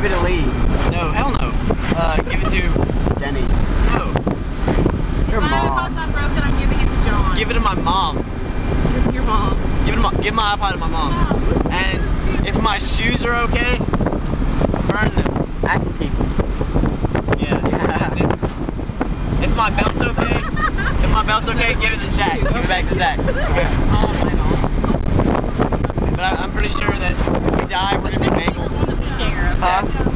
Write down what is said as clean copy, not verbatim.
Give it to Lee. No, hell no. Give it to Jenny. no. Your If my mom. iPod's not broken, I'm giving it to John. Give it to my mom. It's your mom. Give my iPod to my mom. And if my shoes are okay, burn them. I can keep them. Yeah. And if my belt's okay, give it to Zach. Give it back to Zach. Okay. But I'm pretty sure that if we die, we're gonna be mangled. Share, okay? Huh?